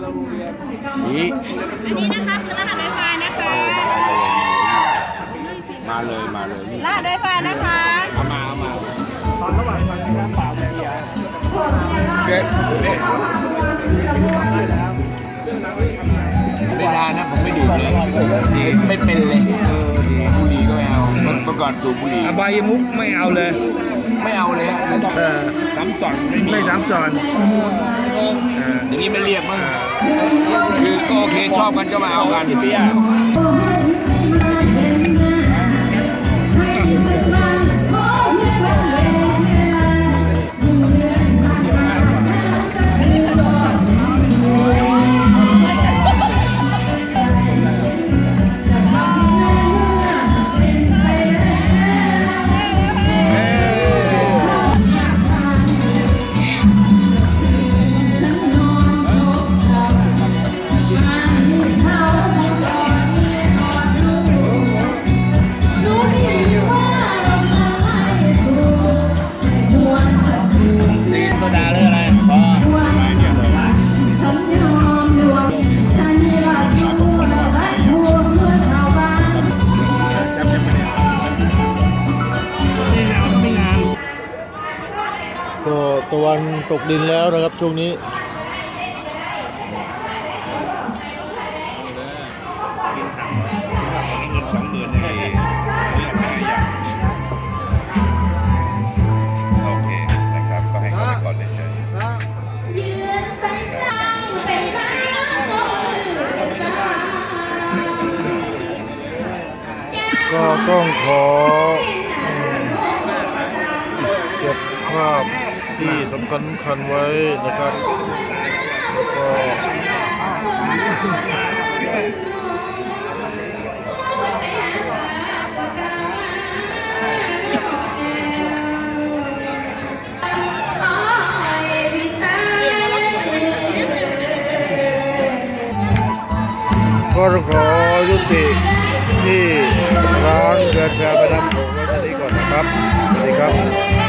นี่ อันนี้นะคะคือรหัส Wi-Fi นะคะ มาเลย รหัส Wi-Fi นะคะ เอามาตอนระหว่างฟังน้ำเปล่าไม่เสียเด็ดไม่ได้นะผมไม่ดื่มเลยไม่เป็นเลยบุหรี่ก็ไม่เอาเมื่อก่อนสูบบุหรี่ อบายมุกไม่เอาเลย ไม่เอาเลยซ้ำซ้อน ไม่ซ้ำซ้อน อย่างนี้ไม่เรียกมั้งคือก็โอเคชอบกันก็มาเอากันเบียร์ก็ตะวันตกดินแล้วนะครับช่วงนี้20,000ให้เลือกได้อย่างโอเคนะครับก็ให้เขาไปก่อนเลยเชิญก็ต้องขอเก็บภาพที่สำคัญไว้นะครับแล้วก็ขอยุติที่ร้านเกิดแปรไปนำผมไว้ที่นี้ก่อนนะครับสวัสดีครับ